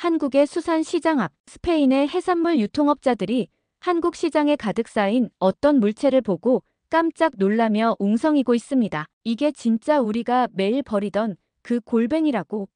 한국의 수산시장 앞 스페인의 해산물 유통업자들이 한국 시장에 가득 쌓인 어떤 물체를 보고 깜짝 놀라며 웅성이고 있습니다. 이게 진짜 우리가 매일 버리던 그 골뱅이라고.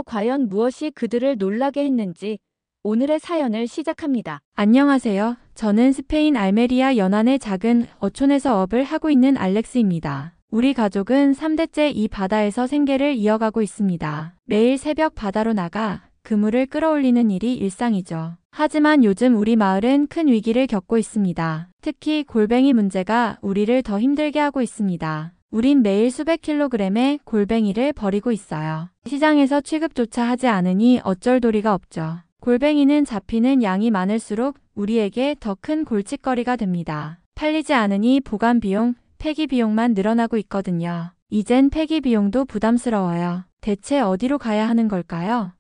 과연 무엇이 그들을 놀라게 했는지 오늘의 사연을 시작합니다. 안녕하세요. 저는 스페인 알메리아 연안의 작은 어촌에서 업을 하고 있는 알렉스입니다. 우리 가족은 3대째 이 바다에서 생계를 이어가고 있습니다. 매일 새벽 바다로 나가 그물을 끌어올리는 일이 일상이죠. 하지만 요즘 우리 마을은 큰 위기를 겪고 있습니다. 특히 골뱅이 문제가 우리를 더 힘들게 하고 있습니다. 우린 매일 수백 킬로그램의 골뱅이를 버리고 있어요. 시장에서 취급조차 하지 않으니 어쩔 도리가 없죠. 골뱅이는 잡히는 양이 많을수록 우리에게 더 큰 골칫거리가 됩니다. 팔리지 않으니 보관 비용, 폐기 비용만 늘어나고 있거든요. 이젠 폐기 비용도 부담스러워요. 대체 어디로 가야 하는 걸까요?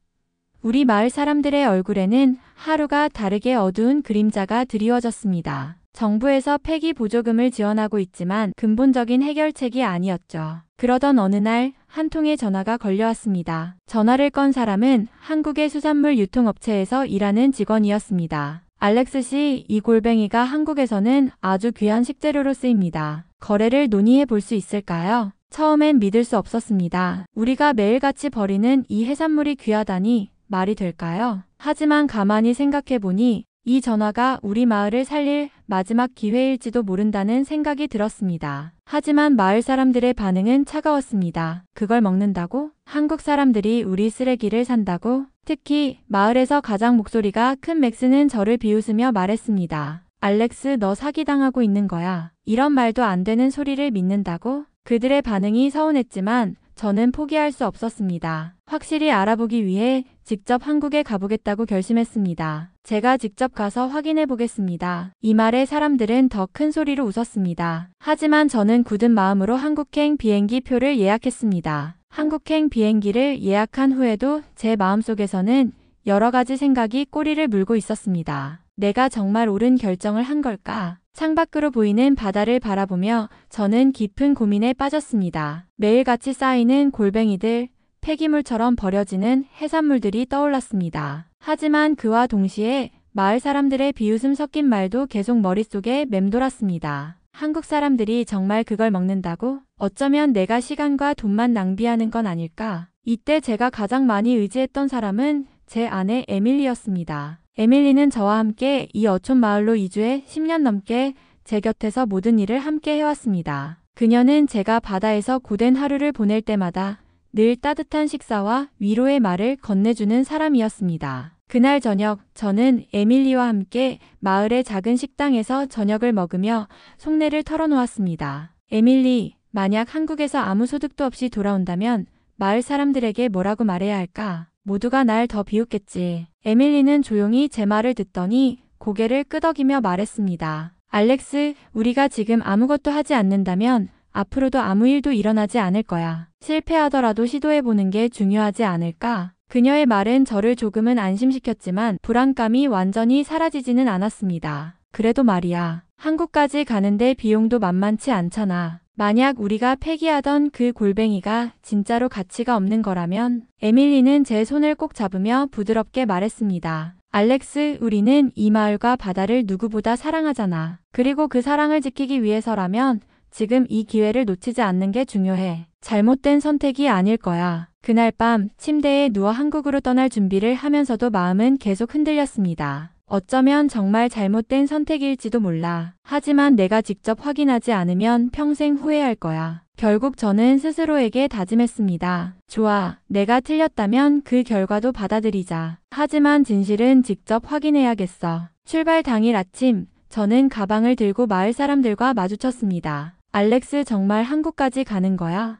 우리 마을 사람들의 얼굴에는 하루가 다르게 어두운 그림자가 드리워졌습니다. 정부에서 폐기 보조금을 지원하고 있지만 근본적인 해결책이 아니었죠. 그러던 어느 날 한 통의 전화가 걸려왔습니다. 전화를 건 사람은 한국의 수산물 유통업체에서 일하는 직원이었습니다. 알렉스 씨, 이 골뱅이가 한국에서는 아주 귀한 식재료로 쓰입니다. 거래를 논의해 볼 수 있을까요? 처음엔 믿을 수 없었습니다. 우리가 매일같이 버리는 이 해산물이 귀하다니 말이 될까요? 하지만 가만히 생각해보니 이 전화가 우리 마을을 살릴 마지막 기회일지도 모른다는 생각이 들었습니다. 하지만 마을 사람들의 반응은 차가웠습니다. 그걸 먹는다고? 한국 사람들이 우리 쓰레기를 산다고? 특히 마을에서 가장 목소리가 큰 맥스는 저를 비웃으며 말했습니다. 알렉스, 너 사기당하고 있는 거야. 이런 말도 안 되는 소리를 믿는다고? 그들의 반응이 서운했지만 저는 포기할 수 없었습니다. 확실히 알아보기 위해 직접 한국에 가보겠다고 결심했습니다. 제가 직접 가서 확인해 보겠습니다. 이 말에 사람들은 더 큰 소리로 웃었습니다. 하지만 저는 굳은 마음으로 한국행 비행기 표를 예약했습니다. 한국행 비행기를 예약한 후에도 제 마음속에서는 여러 가지 생각이 꼬리를 물고 있었습니다. 내가 정말 옳은 결정을 한 걸까? 창밖으로 보이는 바다를 바라보며 저는 깊은 고민에 빠졌습니다. 매일같이 쌓이는 골뱅이들, 폐기물처럼 버려지는 해산물들이 떠올랐습니다. 하지만 그와 동시에 마을 사람들의 비웃음 섞인 말도 계속 머릿속에 맴돌았습니다. 한국 사람들이 정말 그걸 먹는다고? 어쩌면 내가 시간과 돈만 낭비하는 건 아닐까? 이때 제가 가장 많이 의지했던 사람은 제 아내 에밀리였습니다. 에밀리는 저와 함께 이 어촌 마을로 이주해 10년 넘게 제 곁에서 모든 일을 함께 해왔습니다. 그녀는 제가 바다에서 고된 하루를 보낼 때마다 늘 따뜻한 식사와 위로의 말을 건네주는 사람이었습니다. 그날 저녁, 저는 에밀리와 함께 마을의 작은 식당에서 저녁을 먹으며 속내를 털어놓았습니다. 에밀리, 만약 한국에서 아무 소득도 없이 돌아온다면 마을 사람들에게 뭐라고 말해야 할까? 모두가 날 더 비웃겠지. 에밀리는 조용히 제 말을 듣더니 고개를 끄덕이며 말했습니다. 알렉스, 우리가 지금 아무것도 하지 않는다면 앞으로도 아무 일도 일어나지 않을 거야. 실패하더라도 시도해보는 게 중요하지 않을까? 그녀의 말은 저를 조금은 안심시켰지만 불안감이 완전히 사라지지는 않았습니다. 그래도 말이야. 한국까지 가는데 비용도 만만치 않잖아. 만약 우리가 폐기하던 그 골뱅이가 진짜로 가치가 없는 거라면? 에밀리는 제 손을 꼭 잡으며 부드럽게 말했습니다. 알렉스, 우리는 이 마을과 바다를 누구보다 사랑하잖아. 그리고 그 사랑을 지키기 위해서라면 지금 이 기회를 놓치지 않는 게 중요해. 잘못된 선택이 아닐 거야. 그날 밤 침대에 누워 한국으로 떠날 준비를 하면서도 마음은 계속 흔들렸습니다. 어쩌면 정말 잘못된 선택일지도 몰라. 하지만 내가 직접 확인하지 않으면 평생 후회할 거야. 결국 저는 스스로에게 다짐했습니다. 좋아, 내가 틀렸다면 그 결과도 받아들이자. 하지만 진실은 직접 확인해야겠어. 출발 당일 아침, 저는 가방을 들고 마을 사람들과 마주쳤습니다. 알렉스, 정말 한국까지 가는 거야?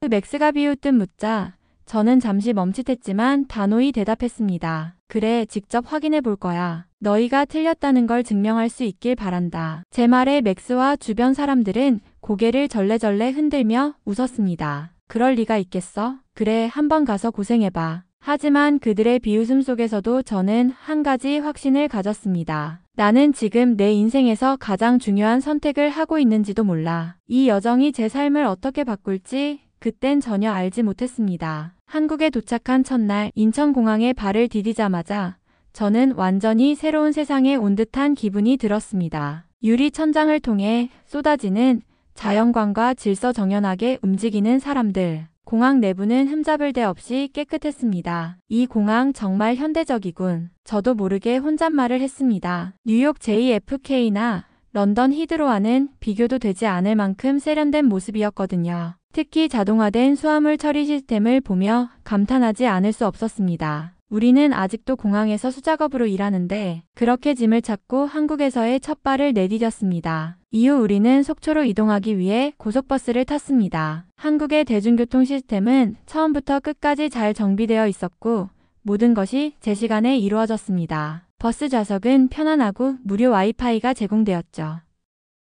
맥스가 비웃듯 묻자 저는 잠시 멈칫했지만 단호히 대답했습니다. 그래, 직접 확인해 볼 거야. 너희가 틀렸다는 걸 증명할 수 있길 바란다. 제 말에 맥스와 주변 사람들은 고개를 절레절레 흔들며 웃었습니다. 그럴 리가 있겠어? 그래, 한번 가서 고생해봐. 하지만 그들의 비웃음 속에서도 저는 한 가지 확신을 가졌습니다. 나는 지금 내 인생에서 가장 중요한 선택을 하고 있는지도 몰라. 이 여정이 제 삶을 어떻게 바꿀지 그땐 전혀 알지 못했습니다. 한국에 도착한 첫날 인천공항에 발을 디디자마자 저는 완전히 새로운 세상에 온 듯한 기분이 들었습니다. 유리 천장을 통해 쏟아지는 자연광과 질서정연하게 움직이는 사람들. 공항 내부는 흠잡을 데 없이 깨끗했습니다. 이 공항 정말 현대적이군. 저도 모르게 혼잣말을 했습니다. 뉴욕 JFK나 런던 히드로와는 비교도 되지 않을 만큼 세련된 모습이었거든요. 특히 자동화된 수화물 처리 시스템을 보며 감탄하지 않을 수 없었습니다. 우리는 아직도 공항에서 수작업으로 일하는데 그렇게 짐을 찾고 한국에서의 첫 발을 내디뎠습니다. 이후 우리는 속초로 이동하기 위해 고속버스를 탔습니다. 한국의 대중교통 시스템은 처음부터 끝까지 잘 정비되어 있었고 모든 것이 제 시간에 이루어졌습니다. 버스 좌석은 편안하고 무료 와이파이가 제공되었죠.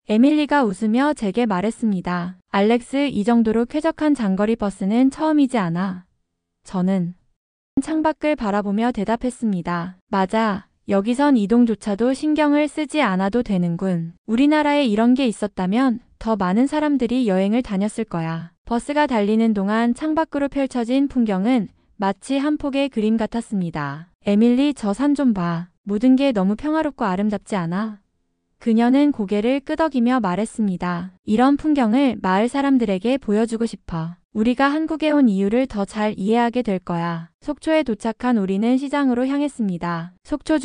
에밀리가 웃으며 제게 말했습니다. 알렉스, 이 정도로 쾌적한 장거리 버스는 처음이지 않아. 저는 창밖을 바라보며 대답했습니다. 맞아. 여기선 이동조차도 신경을 쓰지 않아도 되는군. 우리나라에 이런 게 있었다면 더 많은 사람들이 여행을 다녔을 거야. 버스가 달리는 동안 창밖으로 펼쳐진 풍경은 마치 한 폭의 그림 같았습니다. 에밀리, 저 산 좀 봐. 모든 게 너무 평화롭고 아름답지 않아? 그녀는 고개를 끄덕이며 말했습니다. 이런 풍경을 마을 사람들에게 보여주고 싶어. 우리가 한국에 온 이유를 더 잘 이해하게 될 거야. 속초에 도착한 우리는 시장으로 향했습니다.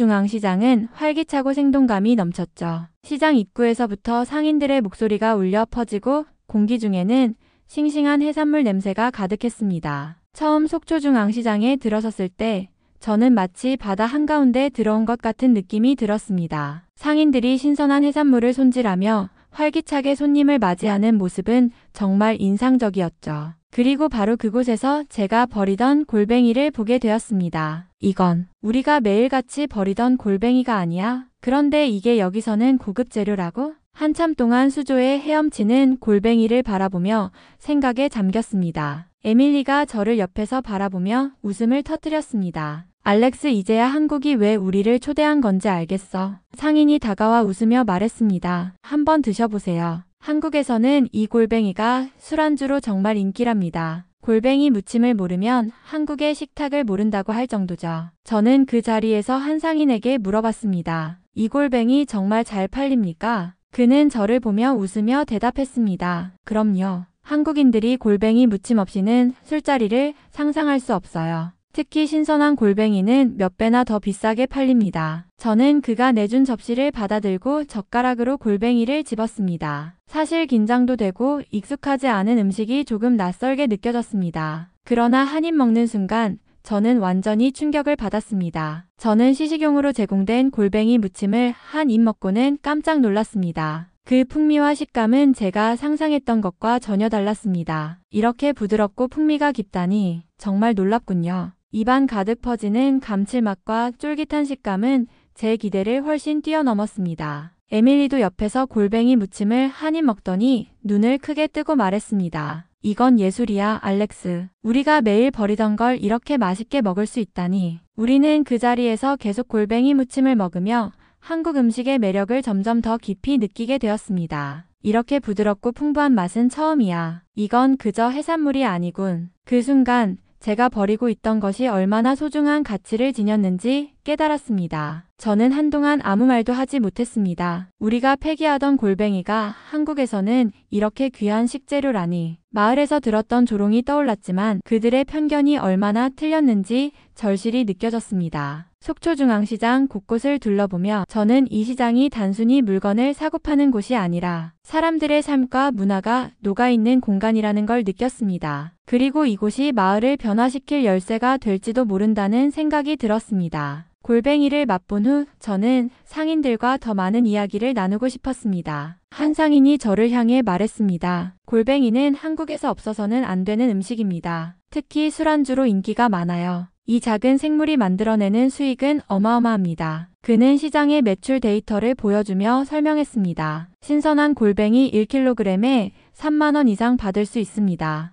속초중앙시장은 활기차고 생동감이 넘쳤죠. 시장 입구에서부터 상인들의 목소리가 울려 퍼지고 공기 중에는 싱싱한 해산물 냄새가 가득했습니다. 처음 속초중앙시장에 들어섰을 때 저는 마치 바다 한가운데 들어온 것 같은 느낌이 들었습니다. 상인들이 신선한 해산물을 손질하며 활기차게 손님을 맞이하는 모습은 정말 인상적이었죠. 그리고 바로 그곳에서 제가 버리던 골뱅이를 보게 되었습니다. 이건 우리가 매일같이 버리던 골뱅이가 아니야? 그런데 이게 여기서는 고급 재료라고? 한참 동안 수조에 헤엄치는 골뱅이를 바라보며 생각에 잠겼습니다. 에밀리가 저를 옆에서 바라보며 웃음을 터뜨렸습니다. 알렉스, 이제야 한국이 왜 우리를 초대한 건지 알겠어. 상인이 다가와 웃으며 말했습니다. 한번 드셔보세요. 한국에서는 이 골뱅이가 술안주로 정말 인기랍니다. 골뱅이 무침을 모르면 한국의 식탁을 모른다고 할 정도죠. 저는 그 자리에서 한 상인에게 물어봤습니다. 이 골뱅이 정말 잘 팔립니까? 그는 저를 보며 웃으며 대답했습니다. 그럼요. 한국인들이 골뱅이 무침 없이는 술자리를 상상할 수 없어요. 특히 신선한 골뱅이는 몇 배나 더 비싸게 팔립니다. 저는 그가 내준 접시를 받아들고 젓가락으로 골뱅이를 집었습니다. 사실 긴장도 되고 익숙하지 않은 음식이 조금 낯설게 느껴졌습니다. 그러나 한 입 먹는 순간 저는 완전히 충격을 받았습니다. 저는 시식용으로 제공된 골뱅이 무침을 한 입 먹고는 깜짝 놀랐습니다. 그 풍미와 식감은 제가 상상했던 것과 전혀 달랐습니다. 이렇게 부드럽고 풍미가 깊다니 정말 놀랍군요. 입안 가득 퍼지는 감칠맛과 쫄깃한 식감은 제 기대를 훨씬 뛰어넘었습니다. 에밀리도 옆에서 골뱅이 무침을 한 입 먹더니 눈을 크게 뜨고 말했습니다. 이건 예술이야, 알렉스. 우리가 매일 버리던 걸 이렇게 맛있게 먹을 수 있다니. 우리는 그 자리에서 계속 골뱅이 무침을 먹으며 한국 음식의 매력을 점점 더 깊이 느끼게 되었습니다. 이렇게 부드럽고 풍부한 맛은 처음이야. 이건 그저 해산물이 아니군. 그 순간 제가 버리고 있던 것이 얼마나 소중한 가치를 지녔는지 깨달았습니다. 저는 한동안 아무 말도 하지 못했습니다. 우리가 폐기하던 골뱅이가 한국에서는 이렇게 귀한 식재료라니. 마을에서 들었던 조롱이 떠올랐지만 그들의 편견이 얼마나 틀렸는지 절실히 느껴졌습니다. 속초중앙시장 곳곳을 둘러보며 저는 이 시장이 단순히 물건을 사고 파는 곳이 아니라 사람들의 삶과 문화가 녹아있는 공간이라는 걸 느꼈습니다. 그리고 이곳이 마을을 변화시킬 열쇠가 될지도 모른다는 생각이 들었습니다. 골뱅이를 맛본 후 저는 상인들과 더 많은 이야기를 나누고 싶었습니다. 한 상인이 저를 향해 말했습니다. 골뱅이는 한국에서 없어서는 안 되는 음식입니다. 특히 술안주로 인기가 많아요. 이 작은 생물이 만들어내는 수익은 어마어마합니다. 그는 시장의 매출 데이터를 보여주며 설명했습니다. 신선한 골뱅이 1kg에 3만 원 이상 받을 수 있습니다.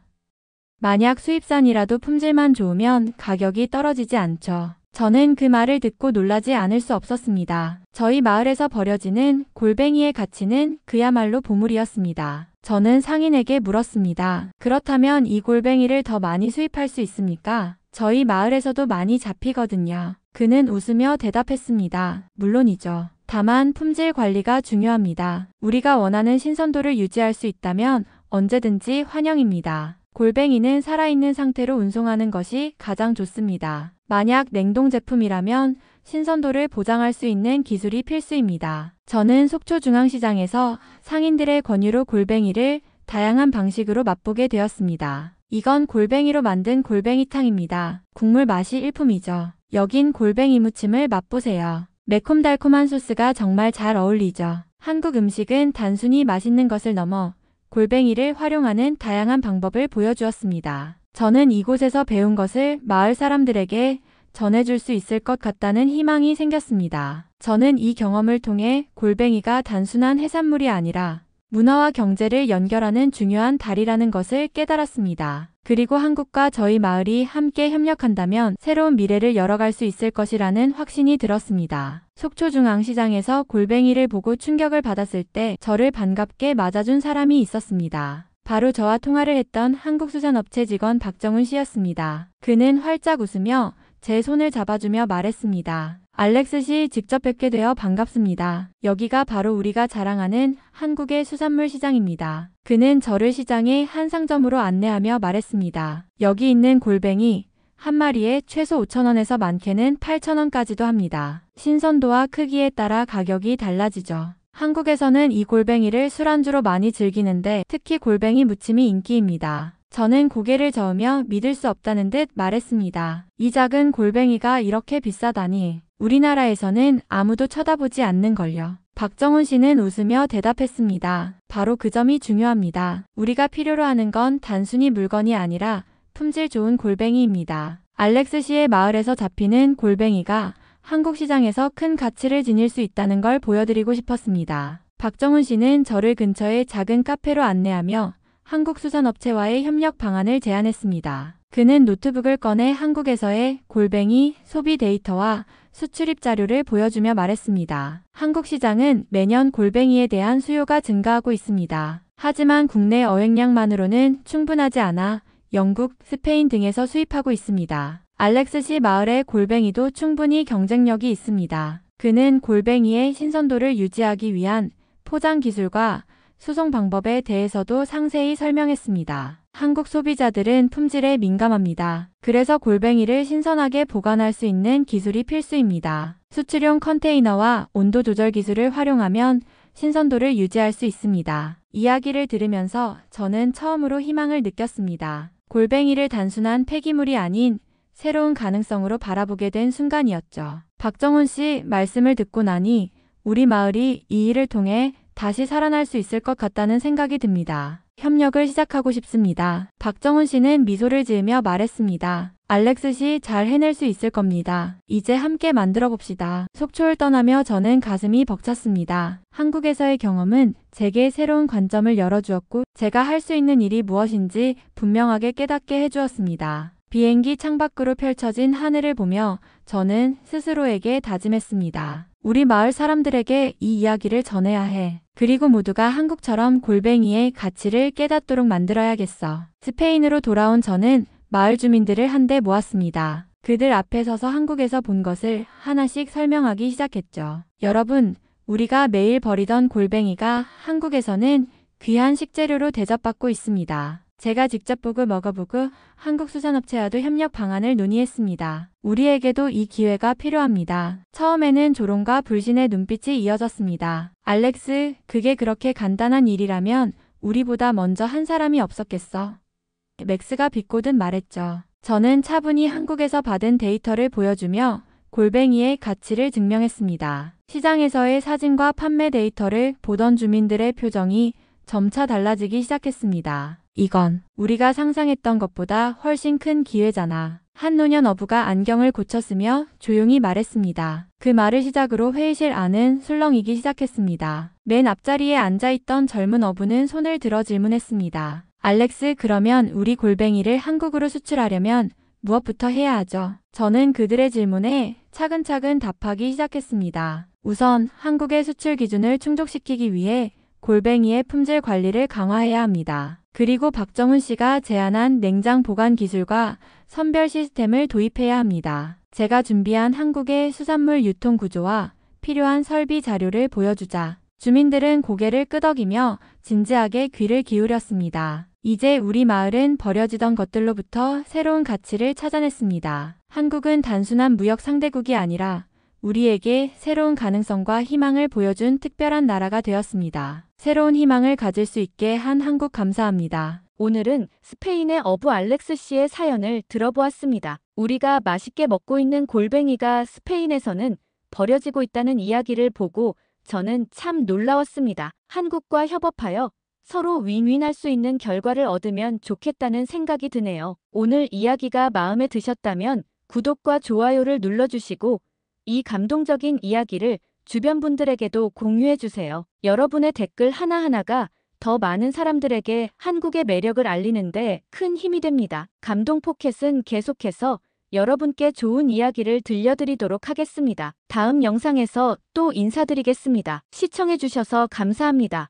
만약 수입산이라도 품질만 좋으면 가격이 떨어지지 않죠. 저는 그 말을 듣고 놀라지 않을 수 없었습니다. 저희 마을에서 버려지는 골뱅이의 가치는 그야말로 보물이었습니다. 저는 상인에게 물었습니다. 그렇다면 이 골뱅이를 더 많이 수입할 수 있습니까? 저희 마을에서도 많이 잡히거든요. 그는 웃으며 대답했습니다. 물론이죠. 다만 품질 관리가 중요합니다. 우리가 원하는 신선도를 유지할 수 있다면 언제든지 환영입니다. 골뱅이는 살아있는 상태로 운송하는 것이 가장 좋습니다. 만약 냉동 제품이라면 신선도를 보장할 수 있는 기술이 필수입니다. 저는 속초중앙시장에서 상인들의 권유로 골뱅이를 다양한 방식으로 맛보게 되었습니다. 이건 골뱅이로 만든 골뱅이탕입니다. 국물 맛이 일품이죠. 여긴 골뱅이 무침을 맛보세요. 매콤달콤한 소스가 정말 잘 어울리죠. 한국 음식은 단순히 맛있는 것을 넘어 골뱅이를 활용하는 다양한 방법을 보여주었습니다. 저는 이곳에서 배운 것을 마을 사람들에게 전해줄 수 있을 것 같다는 희망이 생겼습니다. 저는 이 경험을 통해 골뱅이가 단순한 해산물이 아니라 문화와 경제를 연결하는 중요한 다리라는 것을 깨달았습니다. 그리고 한국과 저희 마을이 함께 협력한다면 새로운 미래를 열어갈 수 있을 것이라는 확신이 들었습니다. 속초중앙시장에서 골뱅이를 보고 충격을 받았을 때 저를 반갑게 맞아준 사람이 있었습니다. 바로 저와 통화를 했던 한국수산업체 직원 박정훈 씨였습니다. 그는 활짝 웃으며 제 손을 잡아주며 말했습니다. 알렉스 씨, 직접 뵙게 되어 반갑습니다. 여기가 바로 우리가 자랑하는 한국의 수산물 시장입니다. 그는 저를 시장의 한 상점으로 안내하며 말했습니다. 여기 있는 골뱅이 한 마리에 최소 5,000원에서 많게는 8,000원까지도 합니다. 신선도와 크기에 따라 가격이 달라지죠. 한국에서는 이 골뱅이를 술안주로 많이 즐기는데 특히 골뱅이 무침이 인기입니다. 저는 고개를 저으며 믿을 수 없다는 듯 말했습니다. 이 작은 골뱅이가 이렇게 비싸다니. 우리나라에서는 아무도 쳐다보지 않는걸요. 박정훈 씨는 웃으며 대답했습니다. 바로 그 점이 중요합니다. 우리가 필요로 하는 건 단순히 물건이 아니라 품질 좋은 골뱅이입니다. 알렉스 씨의 마을에서 잡히는 골뱅이가 한국 시장에서 큰 가치를 지닐 수 있다는 걸 보여드리고 싶었습니다. 박정훈 씨는 저를 근처의 작은 카페로 안내하며 한국 수산업체와의 협력 방안을 제안했습니다. 그는 노트북을 꺼내 한국에서의 골뱅이 소비 데이터와 수출입 자료를 보여주며 말했습니다. 한국 시장은 매년 골뱅이에 대한 수요가 증가하고 있습니다. 하지만 국내 어획량만으로는 충분하지 않아 영국, 스페인 등에서 수입하고 있습니다. 알렉스 씨 마을의 골뱅이도 충분히 경쟁력이 있습니다. 그는 골뱅이의 신선도를 유지하기 위한 포장 기술과 수송 방법에 대해서도 상세히 설명했습니다. 한국 소비자들은 품질에 민감합니다. 그래서 골뱅이를 신선하게 보관할 수 있는 기술이 필수입니다. 수출용 컨테이너와 온도 조절 기술을 활용하면 신선도를 유지할 수 있습니다. 이야기를 들으면서 저는 처음으로 희망을 느꼈습니다. 골뱅이를 단순한 폐기물이 아닌 새로운 가능성으로 바라보게 된 순간이었죠. 박정훈 씨 말씀을 듣고 나니 우리 마을이 이 일을 통해 다시 살아날 수 있을 것 같다는 생각이 듭니다. 협력을 시작하고 싶습니다. 박정훈 씨는 미소를 지으며 말했습니다. 알렉스 씨 잘 해낼 수 있을 겁니다. 이제 함께 만들어 봅시다. 속초를 떠나며 저는 가슴이 벅찼습니다. 한국에서의 경험은 제게 새로운 관점을 열어주었고 제가 할 수 있는 일이 무엇인지 분명하게 깨닫게 해주었습니다. 비행기 창밖으로 펼쳐진 하늘을 보며 저는 스스로에게 다짐했습니다. 우리 마을 사람들에게 이 이야기를 전해야 해. 그리고 모두가 한국처럼 골뱅이의 가치를 깨닫도록 만들어야겠어. 스페인으로 돌아온 저는 마을 주민들을 한데 모았습니다. 그들 앞에 서서 한국에서 본 것을 하나씩 설명하기 시작했죠. 여러분, 우리가 매일 버리던 골뱅이가 한국에서는 귀한 식재료로 대접받고 있습니다. 제가 직접 보고 먹어보고 한국 수산업체와도 협력 방안을 논의했습니다. 우리에게도 이 기회가 필요합니다. 처음에는 조롱과 불신의 눈빛이 이어졌습니다. 알렉스, 그게 그렇게 간단한 일이라면 우리보다 먼저 한 사람이 없었겠어. 맥스가 비꼬듯 말했죠. 저는 차분히 한국에서 받은 데이터를 보여주며 골뱅이의 가치를 증명했습니다. 시장에서의 사진과 판매 데이터를 보던 주민들의 표정이 점차 달라지기 시작했습니다. 이건 우리가 상상했던 것보다 훨씬 큰 기회잖아. 한 노년 어부가 안경을 고쳤으며 조용히 말했습니다. 그 말을 시작으로 회의실 안은 술렁이기 시작했습니다. 맨 앞자리에 앉아있던 젊은 어부는 손을 들어 질문했습니다. 알렉스, 그러면 우리 골뱅이를 한국으로 수출하려면 무엇부터 해야 하죠? 저는 그들의 질문에 차근차근 답하기 시작했습니다. 우선 한국의 수출 기준을 충족시키기 위해 골뱅이의 품질 관리를 강화해야 합니다. 그리고 박정훈 씨가 제안한 냉장 보관 기술과 선별 시스템을 도입해야 합니다. 제가 준비한 한국의 수산물 유통 구조와 필요한 설비 자료를 보여주자 주민들은 고개를 끄덕이며 진지하게 귀를 기울였습니다. 이제 우리 마을은 버려지던 것들로부터 새로운 가치를 찾아냈습니다. 한국은 단순한 무역 상대국이 아니라 우리에게 새로운 가능성과 희망을 보여준 특별한 나라가 되었습니다. 새로운 희망을 가질 수 있게 한 한국 감사합니다. 오늘은 스페인의 어부 알렉스 씨의 사연을 들어보았습니다. 우리가 맛있게 먹고 있는 골뱅이가 스페인에서는 버려지고 있다는 이야기를 보고 저는 참 놀라웠습니다. 한국과 협업하여 서로 윈윈할 수 있는 결과를 얻으면 좋겠다는 생각이 드네요. 오늘 이야기가 마음에 드셨다면 구독과 좋아요를 눌러주시고 이 감동적인 이야기를 주변 분들에게도 공유해주세요. 여러분의 댓글 하나하나가 더 많은 사람들에게 한국의 매력을 알리는데 큰 힘이 됩니다. 감동 포켓은 계속해서 여러분께 좋은 이야기를 들려드리도록 하겠습니다. 다음 영상에서 또 인사드리겠습니다. 시청해주셔서 감사합니다.